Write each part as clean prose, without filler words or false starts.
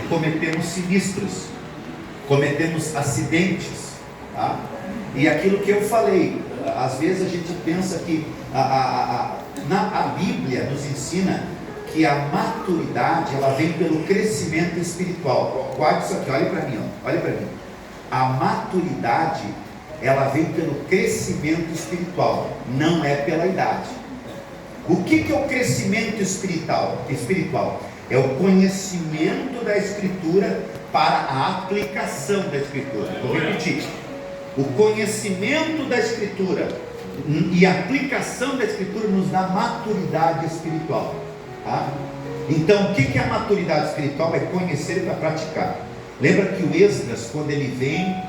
cometemos sinistros, cometemos acidentes, tá? E aquilo que eu falei, às vezes a gente pensa que a Bíblia nos ensina que a maturidade, ela vem pelo crescimento espiritual. Guarde isso aqui, olha para mim, olha para mim. A maturidade, ela vem pelo crescimento espiritual, não é pela idade. O que é o crescimento espiritual? É o conhecimento da Escritura para a aplicação da Escritura. Vou repetir. O conhecimento da Escritura e a aplicação da Escritura nos dá maturidade espiritual, tá? Então, o que é a maturidade espiritual? É conhecer para praticar. Lembra que o Esdras, quando ele vem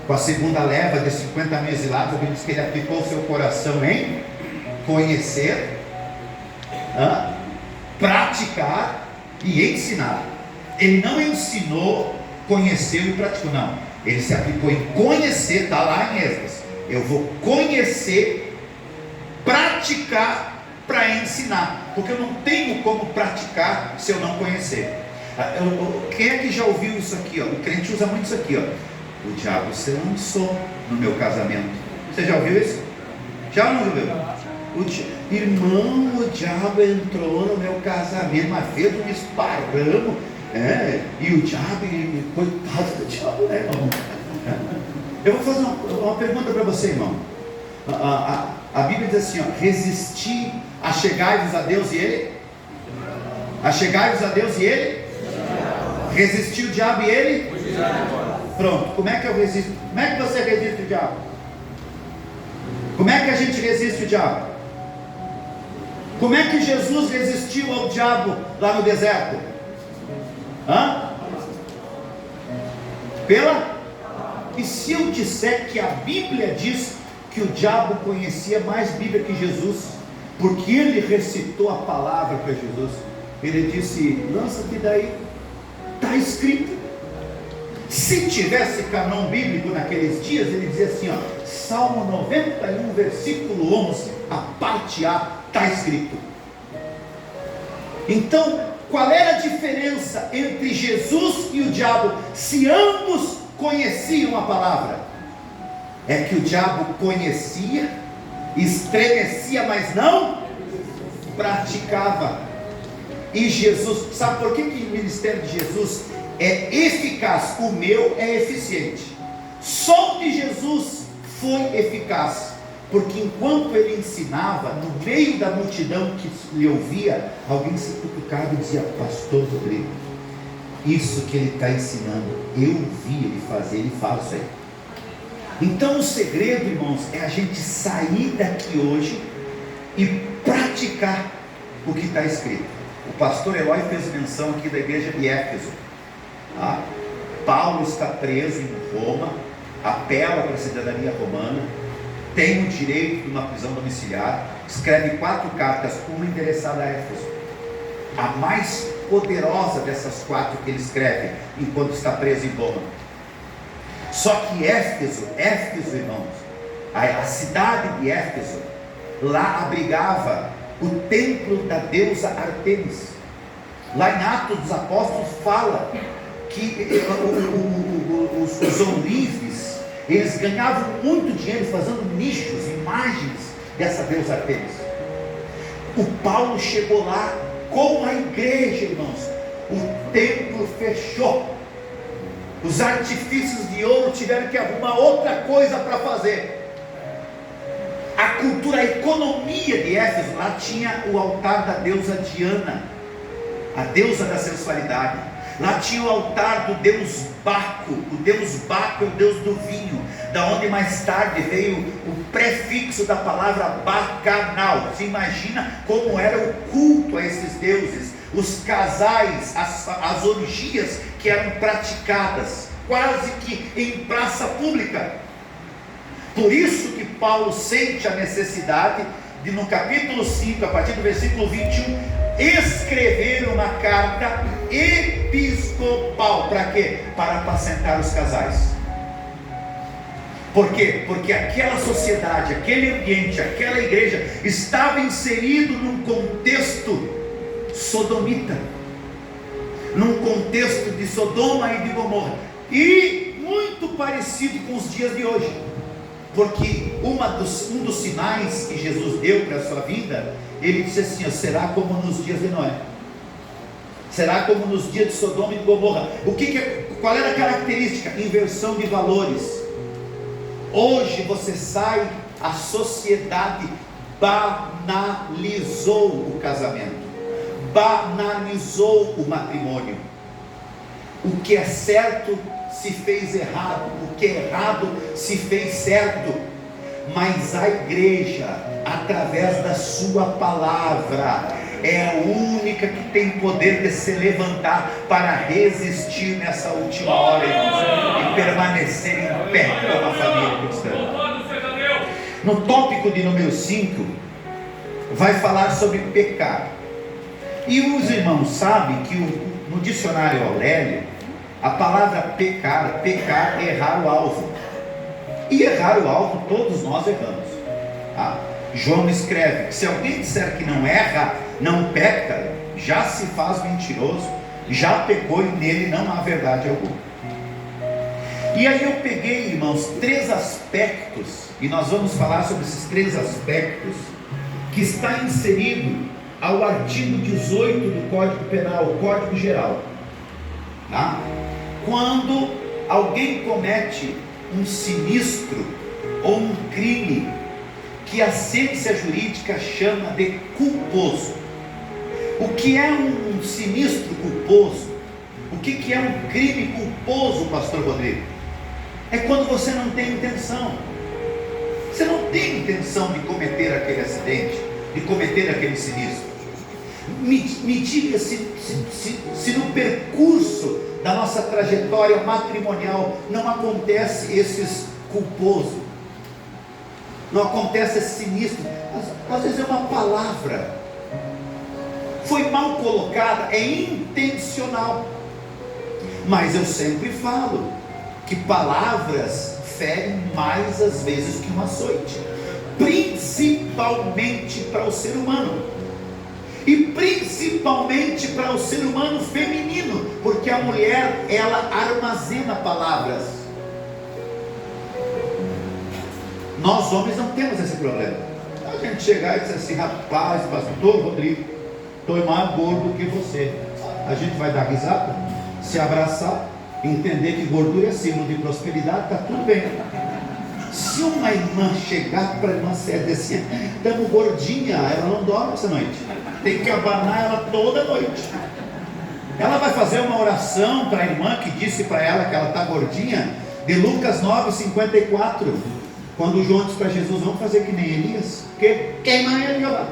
com a segunda leva de 50 mil exilados, a Bíblia diz que ele aplicou o seu coração em conhecer, praticar e ensinar. Ele não ensinou, conheceu e praticou, não. Ele se aplicou em conhecer, está lá em Esdras. Eu vou conhecer, praticar para ensinar, porque eu não tenho como praticar se eu não conhecer. Quem é que já ouviu isso aqui? O crente usa muito isso aqui, o diabo se lançou no meu casamento. Você já ouviu isso? Já ou não ouviu? Irmão, o diabo entrou no meu casamento, mas fez um esparramo, e o diabo, coitado do diabo, né, irmão? Eu vou fazer uma pergunta para você, irmão. A Bíblia diz assim, resistir, achegai-vos a Deus e Ele? Achegai-vos a Deus e Ele? Resistir o diabo e Ele? Pronto, como é que eu resisto? Como é que você resiste o diabo? Como é que a gente resiste o diabo? Como é que Jesus resistiu ao diabo lá no deserto? E se eu disser que a Bíblia diz que o diabo conhecia mais Bíblia que Jesus, porque ele recitou a palavra para Jesus? Ele disse, lança-te daí, está escrito. Se tivesse canon bíblico naqueles dias, ele dizia assim, Salmo 91, versículo 11, a parte A, está escrito. Então, qual era a diferença entre Jesus e o diabo, se ambos conheciam a palavra? É que o diabo conhecia, estremecia, mas não praticava. E Jesus, sabe por que o ministério de Jesus é eficaz? O meu é eficiente. Só o de Jesus foi eficaz, porque enquanto ele ensinava, no meio da multidão que lhe ouvia, alguém se cutucava e dizia, pastor Rodrigo, isso que ele está ensinando, eu vi ele fazer, ele fala isso aí. Então o segredo, irmãos, é a gente sair daqui hoje e praticar o que está escrito. O pastor Eloy fez menção aqui da igreja de Éfeso. Paulo está preso em Roma, apela para a cidadania romana, tem o direito de uma prisão domiciliar, escreve 4 cartas, uma endereçada a Éfeso, a mais poderosa dessas 4 que ele escreve enquanto está preso em Roma. Só que Éfeso, irmãos, a cidade de Éfeso, lá abrigava o templo da deusa Artemis. Lá em Atos dos Apóstolos fala que os ourives, eles ganhavam muito dinheiro fazendo nichos, imagens dessa deusa Artemis. O Paulo chegou lá com a igreja, irmãos, o templo fechou, os artifícios de ouro tiveram que arrumar outra coisa para fazer. A cultura, a economia de Éfeso, lá tinha o altar da deusa Diana, a deusa da sensualidade. Lá tinha o altar do deus Baco. O deus Baco é o deus do vinho, da onde mais tarde veio o prefixo da palavra bacanal. Você imagina como era o culto a esses deuses, os casais, as orgias que eram praticadas quase que em praça pública. Por isso que Paulo sente a necessidade de, no capítulo 5, a partir do versículo 21, escrever uma carta episcopal. Para quê? Para apacentar os casais. Por quê? Porque aquela sociedade, aquele ambiente, aquela igreja estava inserido num contexto sodomita. num contexto de Sodoma e de Gomorra, e muito parecido com os dias de hoje, porque um dos sinais que Jesus deu para a sua vida, ele disse assim: será como nos dias de Noé, será como nos dias de Sodoma e de Gomorra. Qual era a característica? Inversão de valores. Hoje você sai, a sociedade banalizou o casamento, banalizou o matrimônio. O que é certo se fez errado, o que é errado se fez certo. Mas a igreja, através da sua palavra, é a única que tem poder de se levantar para resistir nessa última hora, irmãos, e permanecer em pé como a família cristã. No tópico de número 5, vai falar sobre pecar. E os irmãos sabem que no dicionário Aurélio, a palavra pecar é errar o alvo. E errar o alvo, todos nós erramos, tá? João escreve: se alguém disser que não erra, não peca, já se faz mentiroso, já pecou e nele não há verdade alguma. E aí eu peguei, irmãos, 3 aspectos, e nós vamos falar sobre esses 3 aspectos, que está inserido ao artigo 18 do Código Penal, o Código Geral, tá? Quando alguém comete um sinistro ou um crime que a ciência jurídica chama de culposo. O que é um sinistro culposo? O que é um crime culposo, pastor Rodrigo? É quando você não tem intenção. Você não tem intenção de cometer aquele acidente, de cometer aquele sinistro. Me diga se no percurso da nossa trajetória matrimonial não acontece esses culposos, não acontece esse sinistro. Às vezes é uma palavra, foi mal colocada, é intencional. Mas eu sempre falo que palavras ferem mais às vezes que um açoite, principalmente para o ser humano. E principalmente para o ser humano feminino, porque a mulher, ela armazena palavras. Nós homens não temos esse problema. A gente chegar e dizer assim: rapaz, pastor Rodrigo, estou mais gordo que você. A gente vai dar risada, se abraçar, entender que gordura é símbolo de prosperidade, está tudo bem. Se uma irmã chegar para a irmã Célia e dizer assim: estamos gordinha, ela não dorme essa noite, tem que abanar ela toda noite. Ela vai fazer uma oração para a irmã que disse para ela que ela está gordinha, de Lucas 9:54, quando João disse para Jesus: vamos fazer que nem Elias, que queima ele lá.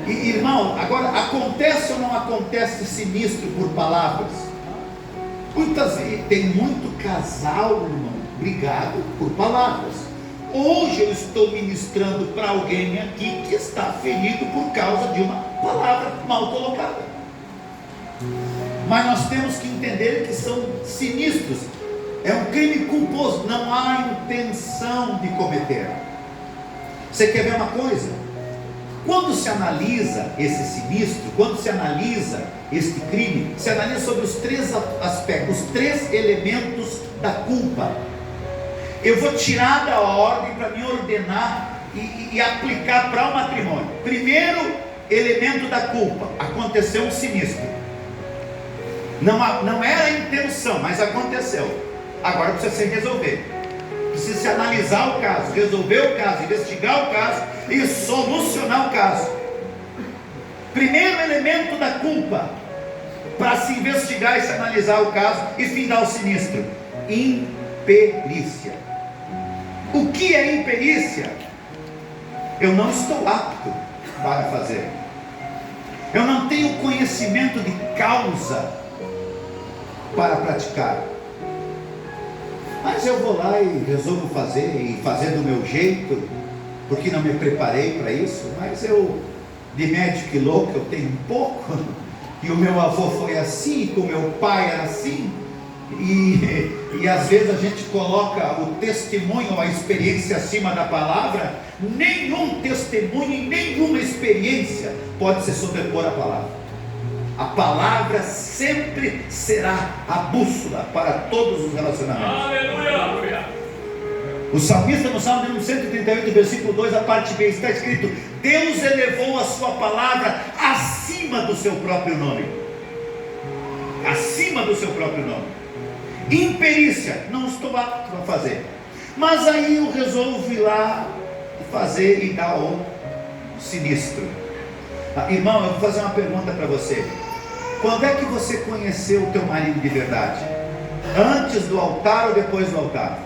E, irmão, agora, acontece ou não acontece sinistro por palavras? Muitas vezes, tem muito casal, irmão, brigado por palavras. Hoje eu estou ministrando para alguém aqui que está ferido por causa de uma palavra mal colocada. Mas nós temos que entender que são sinistros, é um crime culposo, não há intenção de cometer. Você quer ver uma coisa? Quando se analisa esse sinistro, quando se analisa este crime, se analisa sobre os 3 aspectos, os 3 elementos da culpa. Eu vou tirar da ordem para me ordenar e aplicar para o matrimônio. Primeiro elemento da culpa: aconteceu um sinistro. Não era a intenção, mas aconteceu. Agora precisa se resolver. Precisa se analisar o caso, resolver o caso, investigar o caso e solucionar o caso. Primeiro elemento da culpa para se investigar e se analisar o caso e findar o sinistro: imperícia. O que é imperícia? Eu não estou apto para fazer, eu não tenho conhecimento de causa para praticar, mas eu vou lá e resolvo fazer, e fazer do meu jeito, porque não me preparei para isso. Mas eu, de médico e louco, eu tenho um pouco, e o meu avô foi assim, e o meu pai era assim, e às vezes a gente coloca o testemunho, a experiência acima da palavra. Nenhum testemunho e nenhuma experiência pode se sobrepor à palavra. A palavra sempre será a bússola para todos os relacionamentos. Aleluia! O salmista, no Salmo 138, versículo 2, a parte B, está escrito: Deus elevou a sua palavra acima do seu próprio nome. Acima do seu próprio nome. Imperícia, não estou apto para fazer. Mas aí eu resolvo ir lá fazer e dar o sinistro. Irmão, eu vou fazer uma pergunta para você. Quando é que você conheceu o teu marido de verdade? Antes do altar ou depois do altar?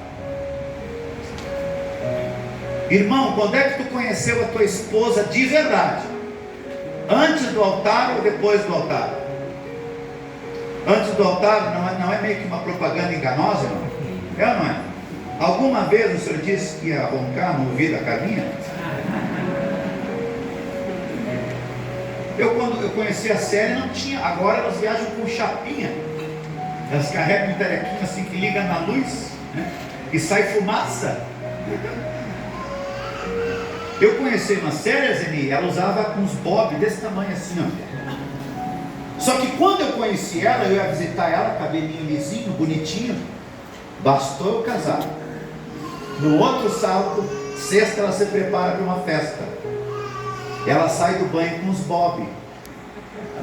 Irmão, quando é que tu conheceu a tua esposa de verdade? Antes do altar ou depois do altar? Antes do altar não é meio que uma propaganda enganosa, irmão? É ou não é? Alguma vez o senhor disse que ia roncar no ouvido da Carminha? Quando eu conheci a série não tinha, agora elas viajam com chapinha. Elas carregam um telequinho assim que liga na luz, né? E sai fumaça. Eu conheci uma série, Zeni, ela usava uns bob desse tamanho assim, ó. Só que quando eu conheci ela, eu ia visitar ela, cabelinho lisinho, bonitinho. Bastou eu casar. No outro sábado, sexta, ela se prepara para uma festa. Ela sai do banho com os bob.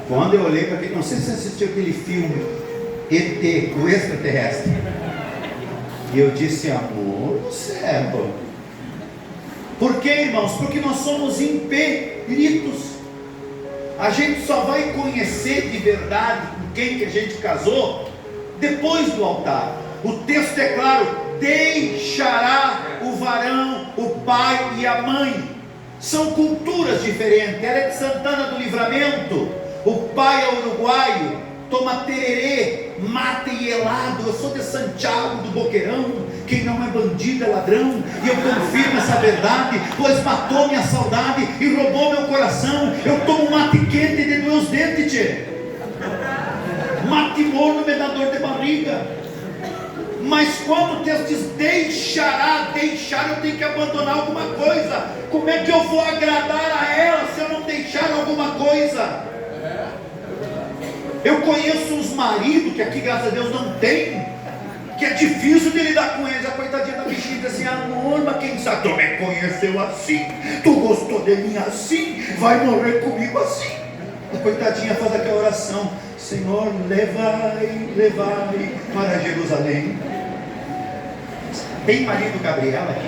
Quando eu olhei para aquele, não sei se você assistiu aquele filme ET, o extraterrestre. E eu disse: amor do céu. Por quê, irmãos? Porque nós somos imperitos. A gente só vai conhecer de verdade com quem que a gente casou depois do altar. O texto é claro: deixará o varão, o pai e a mãe. São culturas diferentes. Ela é de Santana do Livramento, o pai é uruguaio, toma tererê, mata e helado. Eu sou de Santiago do Boqueirão. Quem não é bandido é ladrão, e eu confio nessa verdade, pois matou minha saudade e roubou meu coração. Eu tomo mate quente de doer os dentes, tchê. Mate morno me dá dor de barriga. Mas quando o texto diz deixará, deixar, eu tenho que abandonar alguma coisa. Como é que eu vou agradar a ela se eu não deixar alguma coisa? Eu conheço uns maridos que aqui, graças a Deus, não tem, que é difícil de lidar com eles. A coitadinha da bichinha diz assim: amor, mas quem sabe tu me conheceu assim, tu gostou de mim assim, vai morrer comigo assim. A coitadinha faz aquela oração: Senhor, levai, levai para Jerusalém. Tem marido Gabriela aqui?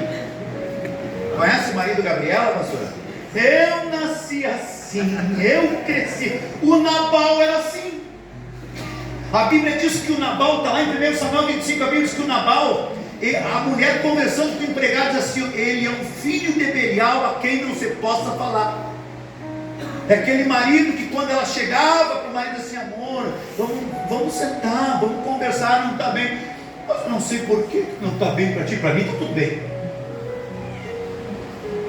Conhece o marido Gabriela, pastora? Eu nasci assim, eu cresci. O Nabal era assim. A Bíblia diz que o Nabal, está lá em 1 Samuel 25, a Bíblia diz que o Nabal, a mulher conversando com o empregado, diz assim: ele é um filho de Belial a quem não se possa falar. É aquele marido que quando ela chegava para o marido assim: amor, vamos sentar, vamos conversar, não está bem. Mas eu não sei por que não está bem para ti, para mim está tudo bem.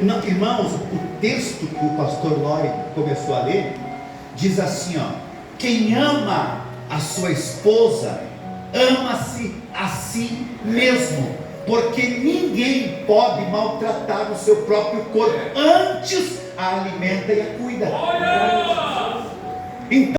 Não, irmãos, o texto que o pastor Lloyd começou a ler, diz assim, ó: quem ama a sua esposa, ama-se a si mesmo, porque ninguém pode maltratar o seu próprio corpo, antes a alimenta e a cuida. Então